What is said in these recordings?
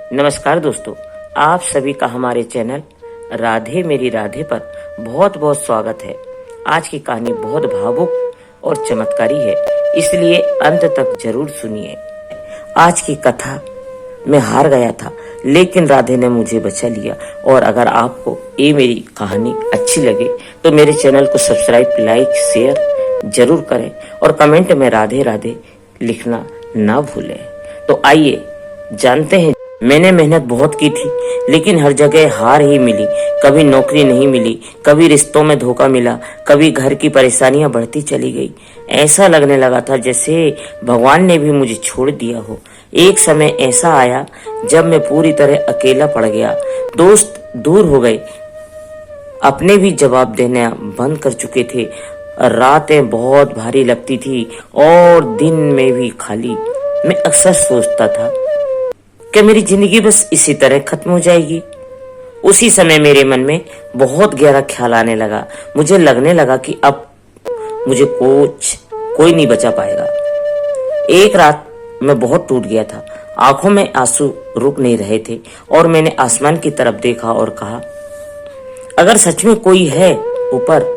नमस्कार दोस्तों, आप सभी का हमारे चैनल राधे मेरी राधे पर बहुत बहुत स्वागत है। आज की कहानी बहुत भावुक और चमत्कारी है, इसलिए अंत तक जरूर सुनिए। आज की कथा मैं हार गया था, लेकिन राधे ने मुझे बचा लिया। और अगर आपको ये मेरी कहानी अच्छी लगे तो मेरे चैनल को सब्सक्राइब, लाइक, शेयर जरूर करें और कमेंट में राधे राधे लिखना ना भूलें। तो आइए जानते हैं। मैंने मेहनत बहुत की थी, लेकिन हर जगह हार ही मिली। कभी नौकरी नहीं मिली, कभी रिश्तों में धोखा मिला, कभी घर की परेशानियां बढ़ती चली गई। ऐसा लगने लगा था जैसे भगवान ने भी मुझे छोड़ दिया हो। एक समय ऐसा आया जब मैं पूरी तरह अकेला पड़ गया। दोस्त दूर हो गए, अपने भी जवाब देना बंद कर चुके थे। रातें बहुत भारी लगती थी और दिन में भी खाली। मैं अक्सर सोचता था कि मेरी जिंदगी बस इसी तरह खत्म हो जाएगी। उसी समय मेरे मन में बहुत गहरा ख्याल आने लगा। मुझे लगने लगा कि अब मुझे कोई नहीं बचा पाएगा। एक रात मैं बहुत टूट गया था, आंखों में आंसू रुक नहीं रहे थे और मैंने आसमान की तरफ देखा और कहा, अगर सच में कोई है ऊपर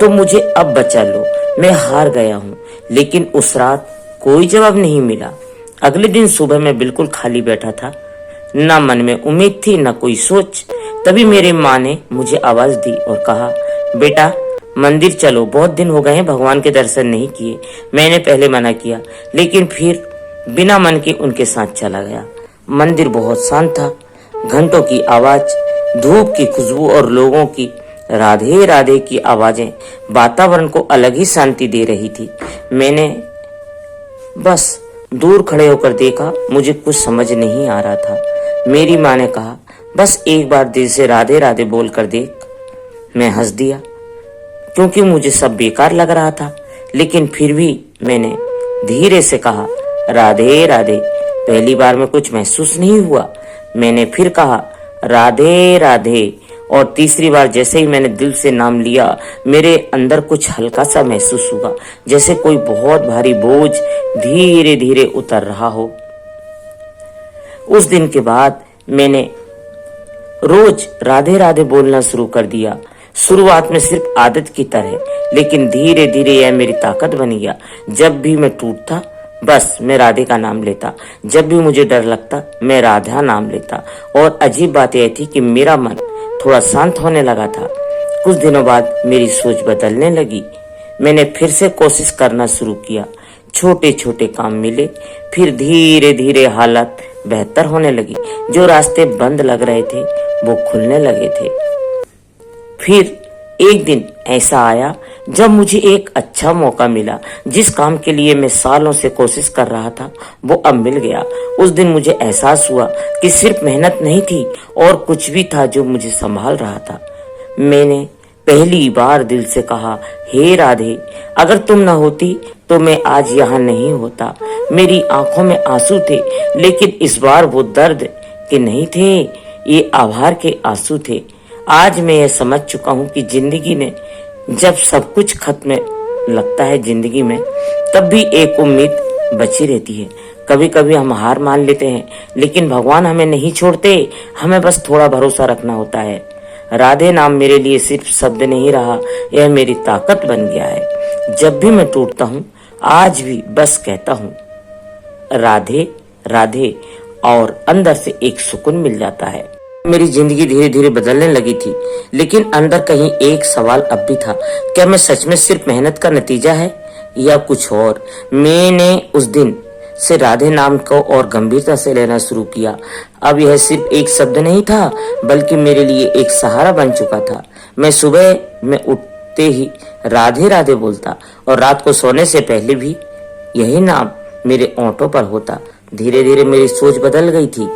तो मुझे अब बचा लो। मैं हार गया हूँ। लेकिन उस रात कोई जवाब नहीं मिला। अगले दिन सुबह मैं बिल्कुल खाली बैठा था, ना मन में उम्मीद थी ना कोई सोच। तभी मेरी माँ ने मुझे आवाज दी और कहा, बेटा मंदिर चलो, बहुत दिन हो गए हैं भगवान के दर्शन नहीं किए। मैंने पहले मना किया, लेकिन फिर बिना मन के उनके साथ चला गया। मंदिर बहुत शांत था। घंटों की आवाज, धूप की खुशबू और लोगों की राधे राधे की आवाजें वातावरण को अलग ही शांति दे रही थी। मैंने बस दूर खड़े होकर देखा, मुझे कुछ समझ नहीं आ रहा था। मेरी माँ ने कहा, बस एक बार दिल से राधे राधे बोल कर देख। मैं हंस दिया, क्योंकि मुझे सब बेकार लग रहा था। लेकिन फिर भी मैंने धीरे से कहा, राधे राधे। पहली बार में कुछ महसूस नहीं हुआ। मैंने फिर कहा, राधे राधे। और तीसरी बार जैसे ही मैंने दिल से नाम लिया, मेरे अंदर कुछ हल्का सा महसूस हुआ, जैसे कोई बहुत भारी बोझ धीरे धीरे उतर रहा हो। उस दिन के बाद मैंने रोज राधे राधे बोलना शुरू कर दिया। शुरुआत में सिर्फ आदत की तरह, लेकिन धीरे धीरे यह मेरी ताकत बन गया। जब भी मैं टूटता, बस मैं राधे का नाम लेता। जब भी मुझे डर लगता, मैं राधा नाम लेता। और अजीब बात यह थी कि मेरा मन थोड़ा शांत होने लगा था। कुछ दिनों बाद मेरी सोच बदलने लगी। मैंने फिर से कोशिश करना शुरू किया। छोटे छोटे काम मिले, फिर धीरे धीरे हालत बेहतर होने लगी। जो रास्ते बंद लग रहे थे वो खुलने लगे थे। फिर एक दिन ऐसा आया जब मुझे एक अच्छा मौका मिला। जिस काम के लिए मैं सालों से कोशिश कर रहा था, वो अब मिल गया। उस दिन मुझे एहसास हुआ कि सिर्फ मेहनत नहीं थी और कुछ भी था जो मुझे संभाल रहा था। मैंने पहली बार दिल से कहा, हे राधे, अगर तुम न होती तो मैं आज यहाँ नहीं होता। मेरी आंखों में आंसू थे, लेकिन इस बार वो दर्द के नहीं थे, ये आभार के आंसू थे। आज मैं ये समझ चुका हूँ कि जिंदगी में जब सब कुछ खत्म लगता है जिंदगी में, तब भी एक उम्मीद बची रहती है। कभी कभी हम हार मान लेते हैं, लेकिन भगवान हमें नहीं छोड़ते। हमें बस थोड़ा भरोसा रखना होता है। राधे नाम मेरे लिए सिर्फ शब्द नहीं रहा, यह मेरी ताकत बन गया है। जब भी मैं टूटता हूँ, आज भी बस कहता हूँ राधे राधे, और अंदर से एक सुकून मिल जाता है। मेरी जिंदगी धीरे धीरे बदलने लगी थी, लेकिन अंदर कहीं एक सवाल अब भी था, क्या मैं सच में सिर्फ मेहनत का नतीजा है या कुछ और? मैंने उस दिन से राधे नाम को और गंभीरता से लेना शुरू किया। अब यह सिर्फ एक शब्द नहीं था, बल्कि मेरे लिए एक सहारा बन चुका था। मैं सुबह में उठते ही राधे राधे बोलता और रात को सोने से पहले भी यही नाम मेरे ओंठों पर होता। धीरे धीरे मेरी सोच बदल गई थी।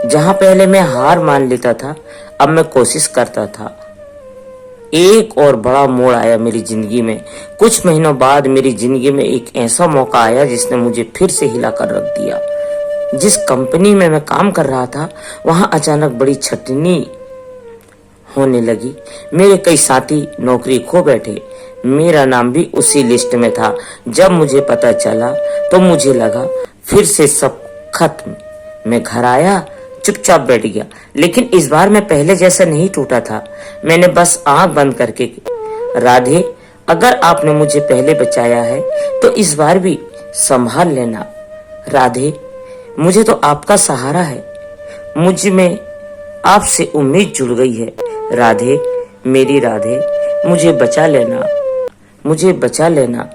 जहां पहले मैं हार मान लेता था, अब मैं कोशिश करता था। एक और बड़ा मोड़ आया मेरी जिंदगी में। कुछ महीनों बाद मेरी जिंदगी में एक ऐसा मौका आया जिसने मुझे फिर से हिला कर रख दिया। जिस कंपनी में मैं काम कर रहा था, वहां अचानक बड़ी छटनी होने लगी। मेरे कई साथी नौकरी खो बैठे। मेरा नाम भी उसी लिस्ट में था। जब मुझे पता चला तो मुझे लगा फिर से सब खत्म। मैं घर आया, चुपचाप बैठ गया, लेकिन इस बार मैं पहले जैसा नहीं टूटा था। मैंने बस आंख बंद करके, राधे अगर आपने मुझे पहले बचाया है तो इस बार भी संभाल लेना। राधे मुझे तो आपका सहारा है, मुझ में आपसे उम्मीद जुड़ गई है। राधे मेरी राधे, मुझे बचा लेना, मुझे बचा लेना।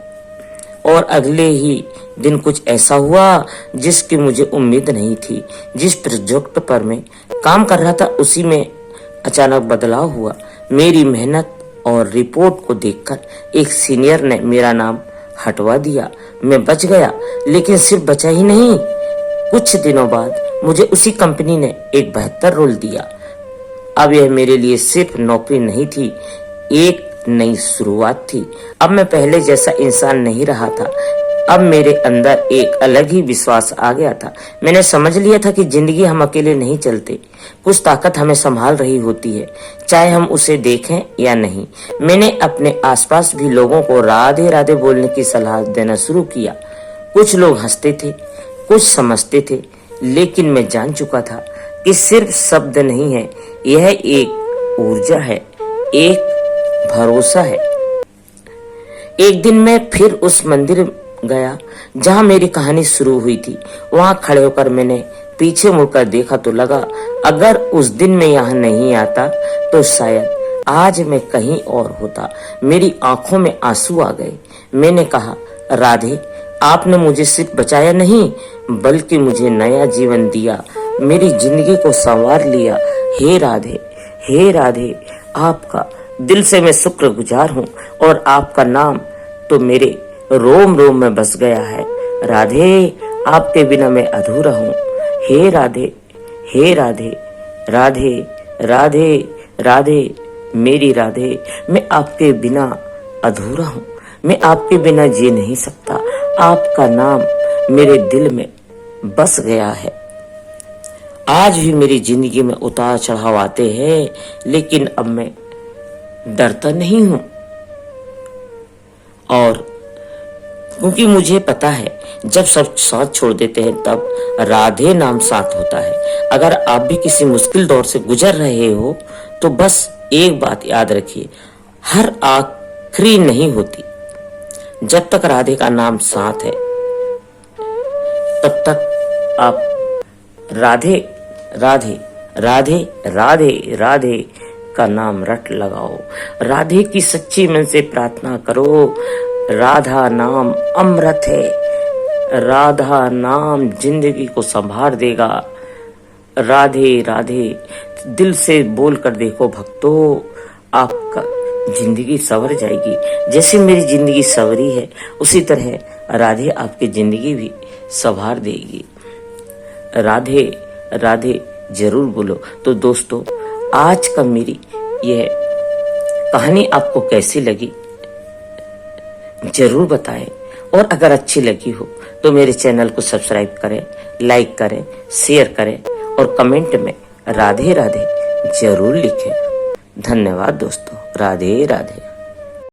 और अगले ही दिन कुछ ऐसा हुआ जिसकी मुझे उम्मीद नहीं थी। जिस प्रोजेक्ट पर मैं काम कर रहा था उसी में अचानक बदलाव हुआ। मेरी मेहनत और रिपोर्ट को देखकर एक सीनियर ने मेरा नाम हटवा दिया। मैं बच गया, लेकिन सिर्फ बचा ही नहीं, कुछ दिनों बाद मुझे उसी कंपनी ने एक बेहतर रोल दिया। अब यह मेरे लिए सिर्फ नौकरी नहीं थी, एक नई शुरुआत थी। अब मैं पहले जैसा इंसान नहीं रहा था, अब मेरे अंदर एक अलग ही विश्वास आ गया था। मैंने समझ लिया था कि जिंदगी हम अकेले नहीं चलते, कुछ ताकत हमें संभाल रही होती है, चाहे हम उसे देखें या नहीं। मैंने अपने आसपास भी लोगों को राधे राधे बोलने की सलाह देना शुरू किया। कुछ लोग हंसते थे, कुछ समझते थे, लेकिन मैं जान चुका था कि सिर्फ शब्द नहीं है, यह एक ऊर्जा है, एक भरोसा है। एक दिन मैं फिर उस मंदिर गया जहां मेरी कहानी शुरू हुई थी। वहां खड़े होकर मैंने पीछे मुड़कर देखा तो लगा अगर उस दिन मैं यहाँ नहीं आता तो शायद आज मैं कहीं और होता। मेरी आंखों में आंसू आ गए। मैंने कहा, राधे आपने मुझे सिर्फ बचाया नहीं बल्कि मुझे नया जीवन दिया, मेरी जिंदगी को संवार लिया। हे राधे, हे राधे, आपका दिल से मैं शुक्रगुजार हूँ और आपका नाम तो मेरे रोम रोम में बस गया है। राधे आपके बिना मैं अधूरा हूँ। हे राधे, हे राधे, राधे राधे राधे मेरी राधे, मैं आपके बिना अधूरा हूँ, मैं आपके बिना जी नहीं सकता। आपका नाम मेरे दिल में बस गया है। आज भी मेरी जिंदगी में उतार चढ़ाव आते हैं, लेकिन अब मैं डरता नहीं हूं। और क्योंकि मुझे पता है जब सब साथ छोड़ देते हैं तब राधे नाम साथ होता है। अगर आप भी किसी मुश्किल दौर से गुजर रहे हो तो बस एक बात याद रखिए, हर आखिरी नहीं होती। जब तक राधे का नाम साथ है तब तक आप राधे राधे राधे राधे राधे का नाम रट लगाओ। राधे की सच्ची मन से प्रार्थना करो। राधा नाम अमृत है, राधा नाम जिंदगी को संभार देगा। राधे राधे दिल से बोल कर देखो भक्तों, आपका जिंदगी संवर जाएगी। जैसे मेरी जिंदगी संवरी है उसी तरह राधे आपकी जिंदगी भी संवार देगी। राधे राधे जरूर बोलो। तो दोस्तों, आज का मेरी यह कहानी आपको कैसी लगी जरूर बताएं, और अगर अच्छी लगी हो तो मेरे चैनल को सब्सक्राइब करें, लाइक करें, शेयर करें और कमेंट में राधे राधे जरूर लिखें। धन्यवाद दोस्तों। राधे राधे।